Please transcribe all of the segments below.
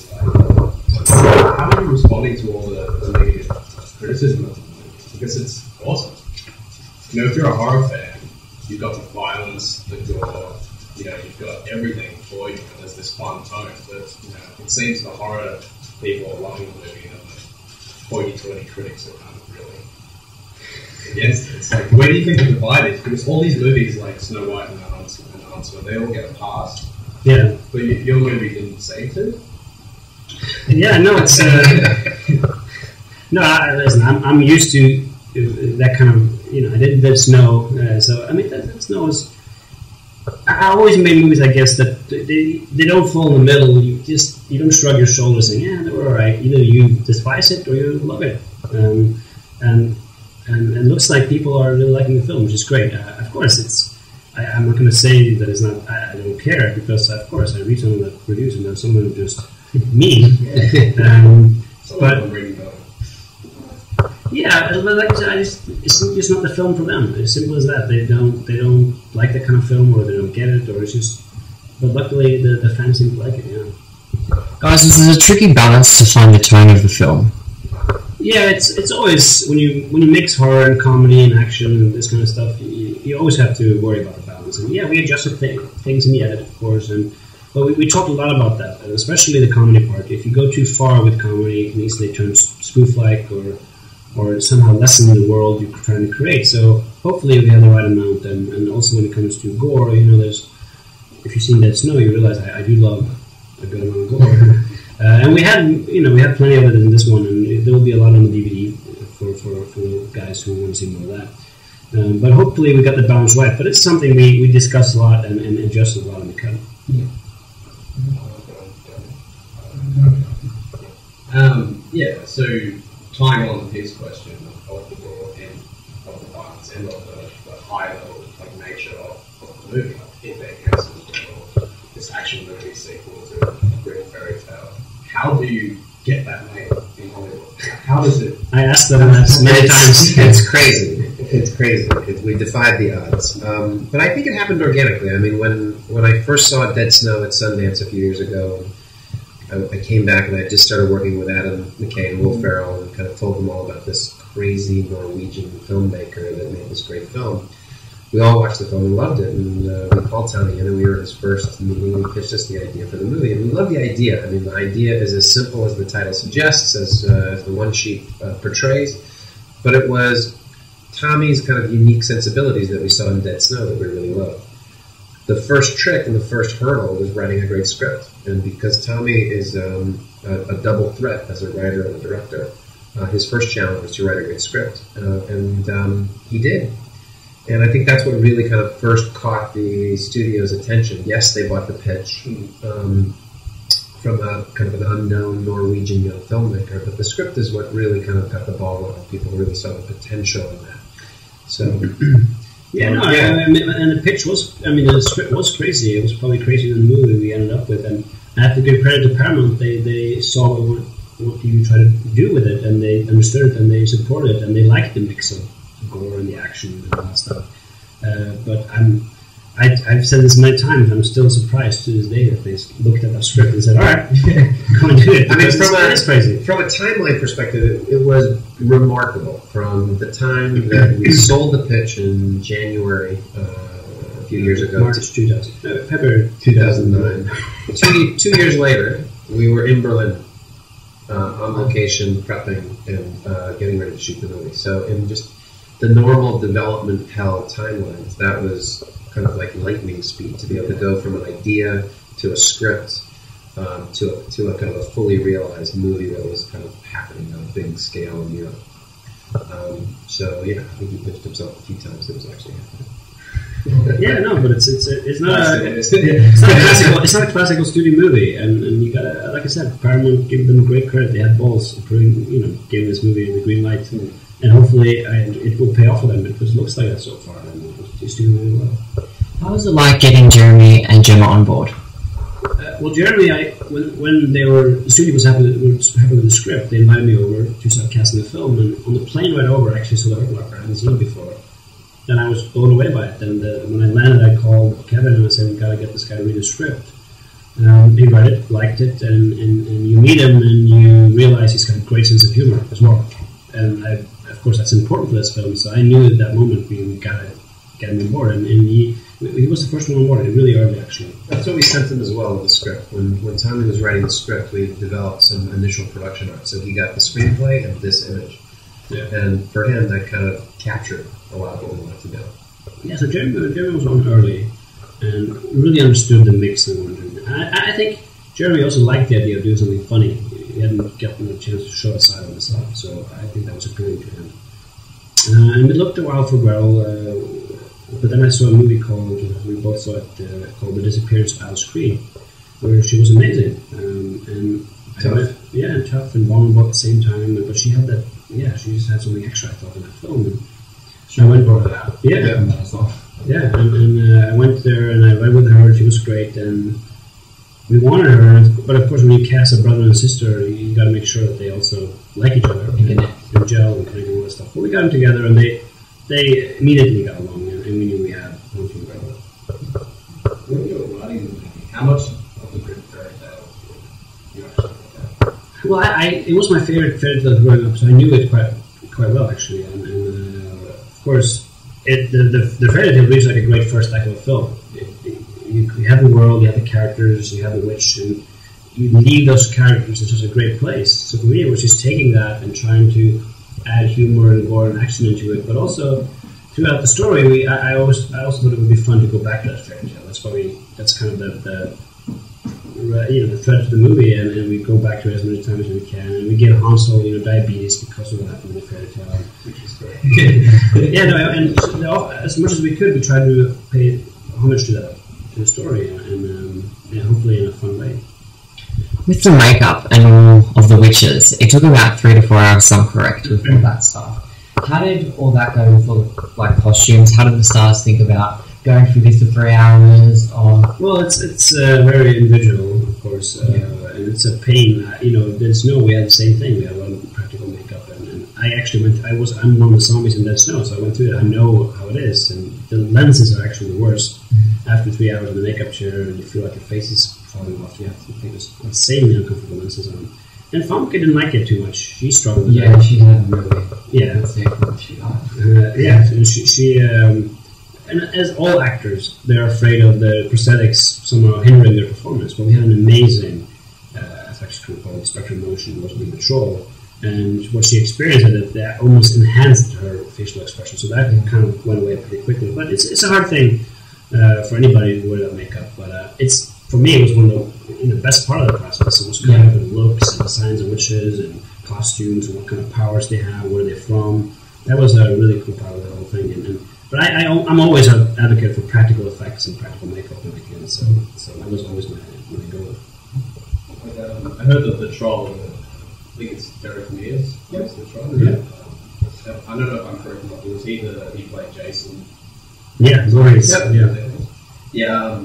is like, how are you responding to all the negative criticism of the movie? Because it's awesome. You know, if you're a horror fan, you've got the violence, the gore, you know, you've got everything for you, and there's this fun tone. But, you know, it seems the horror people are loving the movie, and the hoity-toity critics are kind of really against it. It's like, where do you think the divide is? Because all these movies like Snow White and Hansel, they all get a pass. Yeah. But your movie didn't say to? Yeah, no, it's... listen, I'm used to that kind of, you know, I did Dead Snow, so, I mean, Dead Snow is... I always made movies, I guess, that they don't fall in the middle. You don't shrug your shoulders saying, yeah, they were alright. Either you despise it or you love it. And it looks like people are really liking the film, which is great. Of course, I'm not going to say that it's not, I don't care, because, of course, I read some of the reviews and there's someone who just mean. But yeah, but like I said, it's just not the film for them. As simple as that. They don't like that kind of film, or they don't get it, or it's just. But luckily, the fans seem to like it. Yeah. Guys, this is a tricky balance to find the tone of the film. Yeah, it's always when you mix horror and comedy and action and this kind of stuff, you always have to worry about the balance. And yeah, we adjusted things in the edit, of course, but we talked a lot about that, and especially the comedy part. If you go too far with comedy, it can easily turn spoof-like or somehow lessen the world you're trying to create. So hopefully we have the right amount, and also when it comes to gore, you know, if you've seen Dead Snow, you realize I do love a good amount of gore. And we had plenty of it in this one, and there will be a lot on the DVD for guys who want to see more of that. But hopefully we got the balance right. But it's something we discussed a lot and adjusted a lot in the cut. Yeah. So tying on to his question of the gore and of the violence and of the high level like nature of the movie, like if they cancel this action movie sequel to a real fairy tale, how do you get that made in Hollywood? How does it? I asked them many times. It's crazy. It's crazy. We defied the odds. But I think it happened organically. I mean, when I first saw Dead Snow at Sundance a few years ago, I came back and I just started working with Adam McKay and Will Ferrell and kind of told them all about this crazy Norwegian filmmaker that made this great film. We all watched the film and loved it, and we called Tommy in, and we were at his first meeting, and he pitched us the idea for the movie, and we loved the idea. I mean, the idea is as simple as the title suggests, as the one sheet portrays, but it was Tommy's kind of unique sensibilities that we saw in Dead Snow that we really loved. The first trick and the first hurdle was writing a great script, and because Tommy is a double threat as a writer and a director, his first challenge was to write a great script, and he did. And I think that's what really kind of first caught the studio's attention. Yes, they bought the pitch from a kind of an unknown Norwegian young filmmaker, but the script is what really kind of got the ball rolling. People really saw the potential in that. So, I mean, and the pitch was, I mean, the script was crazy. It was probably crazier than the movie we ended up with. And I have to give credit to Paramount. They saw what you try to do with it, and they understood it, and they supported it, and they liked the mix of gore and the action and all that stuff. But I've said this many times, I'm still surprised to this day that they looked at that script and said, all right, come and do it. I mean, it's crazy. From a timeline perspective, it was remarkable. From the time that we sold the pitch in January a few years ago. February 2009. 2 years later, we were in Berlin on location, prepping and getting ready to shoot the movie. So in just the normal development hell timelines, that was kind of like lightning speed to be able to go from an idea to a script to a kind of a fully realized movie that was kind of happening on a big scale in Europe. So yeah, I think he pitched himself a few times. It was actually happening. Yeah, no, but it's not a classical studio movie, and you gotta, like I said, Paramount gave them great credit. They had balls, giving this movie the green light. And hopefully it will pay off for them, because it looks like that so far, and it's doing really well. How was it like getting Jeremy and Gemma on board? Well, Jeremy, when the studio was happy with the script, they invited me over to start casting the film, and on the plane right over, I actually saw the artwork. I hadn't seen it before. And I was blown away by it. And when I landed, I called Kevin and I said, we got to get this guy to read the script. He read it, liked it, and you meet him and you realize he's got a great sense of humor as well. And of course, that's important for this film. So I knew at that moment we gotta get him on board, and he was the first one on board. Really early, actually. That's what we sent him as well with the script. When Tommy was writing the script, we developed some initial production art. So he got the screenplay and this image, and for him, that kind of captured a lot of what we wanted to do. Yeah, so Jeremy was on early and really understood the mix and wanted. I think Jeremy also liked the idea of doing something funny. He hadn't gotten a chance to show a side of himself, so I think that was appealing to him. And it looked a while for Gretel, but then I saw a movie called, we both saw it, called The Disappearance of Alice Creed, where she was amazing. And Tough. And tough and vulnerable at the same time, but she had that, she just had something extra, I thought, in that film. And I went over that. Yeah, and I went there and I read with her, and she was great, and we wanted her, but of course when you cast a brother and sister, you got to make sure that they also like each other and gel and connect and all that stuff. But we got them together, and they immediately got along, and we knew we had Hansel and Gretel. When you were writing the movie, how much of the Greek fairy tale you actually looked at? Well, it was my favorite fairy tale growing up, so I knew it quite well actually, and of course the fairy tale reads like a great first act of a film. You have the world, you have the characters, you have the witch, and you leave those characters in such a great place. So for me, it was just taking that and trying to add humor and gore and action into it, but also throughout the story, I also thought it would be fun to go back to that fairy tale. That's kind of the thread of the movie, and we go back to it as many times as we can, and we give Hansel diabetes because of what happened in the fairy tale, which is great. And as much as we could, we tried to pay homage to that. To the story, and hopefully in a fun way. With the makeup and all of the witches, it took about 3 to 4 hours, I'm correct, with all that stuff. How did all that go with all the costumes? How did the stars think about going through this for 3 hours? Well, it's very individual, of course, and it's a pain. Dead Snow, we had the same thing. We had a lot of practical makeup, and I actually I'm one of the zombies in Dead Snow, so I went through it. I know how it is, and the lenses are actually the worst. After 3 hours in the makeup chair, and you feel like your face is falling off, you have to take those insanely uncomfortable lenses on. And Famke didn't like it too much. She struggled with it. She had really. And as all actors, they're afraid of the prosthetics somehow hindering their performance. But we had an amazing effects crew called Spectrum Motion, was with the troll, and what she experienced that almost enhanced her facial expression. So that kind of went away pretty quickly. But it's a hard thing. For anybody to wear that makeup, but for me, it was one of the best part of the process. It was kind of the looks and the signs of witches and costumes and what kind of powers they have, where they're from. That was a really cool part of the whole thing. But I'm always an advocate for practical effects and practical makeup when I can. So that was always my goal. I heard that the troll, I think it's Derek Mears. Yes, the troll. Yeah. I don't know if I'm correct, but was he played Jason? Yeah, glorious. Yeah.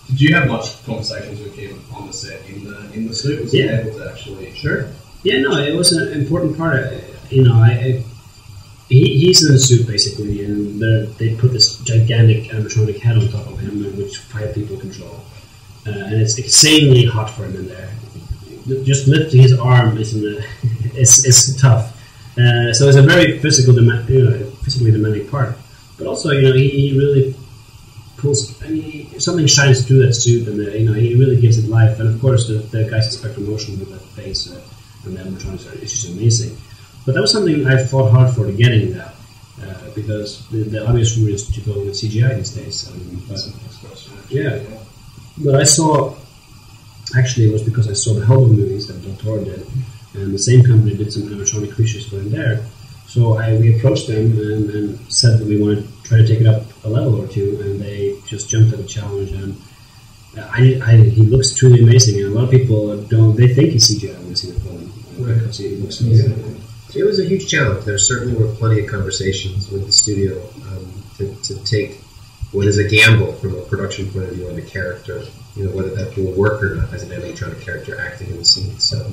Did you have much conversations with him on the set in the suit? Was he able to actually? Sure. Yeah, no, it was an important part. He's in the suit basically, and they put this gigantic animatronic head on top of him, which 5 people control, and it's insanely hot for him in there. Just lifting his arm is tough. So it's a very physically demanding part. But also, he really pulls. Something shines through that suit, and he really gives it life. And of course, the guys at Spectrum Motion with that face and the animatronics it's just amazing. But that was something I fought hard for to getting that, because the obvious route is to go with CGI these days. But I saw. Actually, it was because I saw the Hellboy movies that Del Toro did, and the same company did some animatronic creatures for him there. So we approached them and said that we wanted to try to take it up a level or two, and they just jumped at the challenge. And he looks truly amazing, and a lot of people they think he's CGI when they see the film because he looks amazing. It was a huge challenge. There certainly were plenty of conversations with the studio to take what is a gamble from a production point of view on the character, whether that will work or not as an animatronic character acting in the scene. So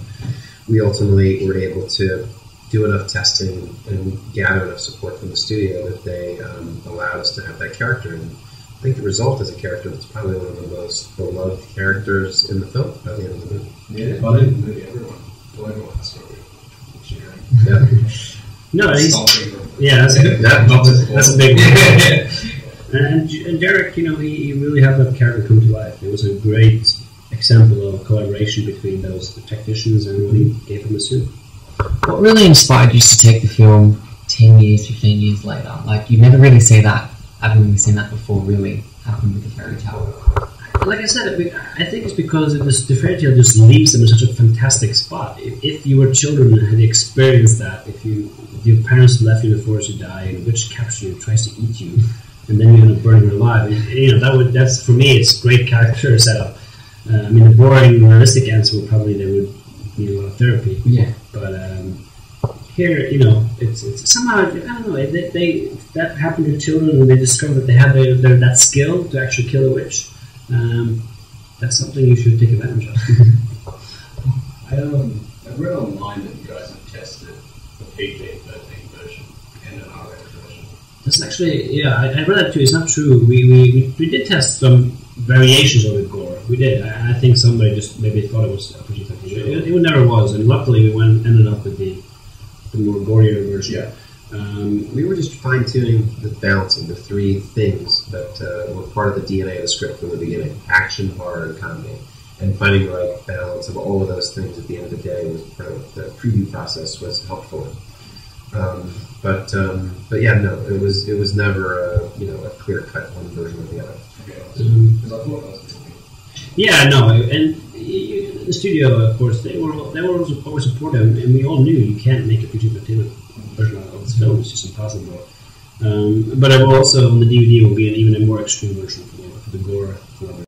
we ultimately were able to do enough testing and gather enough support from the studio that they allowed us to have that character. And think the result is a character that's probably one of the most beloved characters in the film by the end of the movie. Yeah, by the end of the movie, everyone has story. Yeah. No, he's, Stomping. yeah, that's a big one. And Derek, you know, he really had that character come to life. It was a great example of collaboration between those technicians and what he gave him a suit. What really inspired you to take the film 10 years, 15 years later? Like, you never really see that. I haven't really seen that before really happen with the fairy tale. Like I said, I think it's because the fairy tale just leaves them in such a fantastic spot. If you were children and had experienced that, if your parents left you in the forest to die, and a witch captures you, tries to eat you, and then you end up burning alive, you know, that's for me, it's great character setup. I mean, the boring, realistic answer would probably they would need a lot of therapy. Yeah. But here, you know, it's somehow, I don't know, that happened to children when they discover that they have that skill to actually kill a witch. That's something you should take advantage of. I read online that you guys have tested the PG-13 version and an R-rated version. That's actually, yeah, I read that too. It's not true. We did test some variations of the gore. We did. I think somebody just maybe thought it was a PG-13. Sure. It never was, and luckily we ended up with the more gorier version. Yeah. We were just fine-tuning the balancing, the three things that were part of the DNA of the script from the beginning: action, horror, and comedy. And finding the right balance of all of those things at the end of the day was part of the preview process was helpful. But yeah, no, it was never a clear-cut one version or the other. Okay, because I thought that was really good. Yeah, no, and the studio, of course, they were always supportive, and we all knew you can't make a PG-13 version of this film; it's just impossible. But it will also on the DVD will be an even more extreme version for the gore.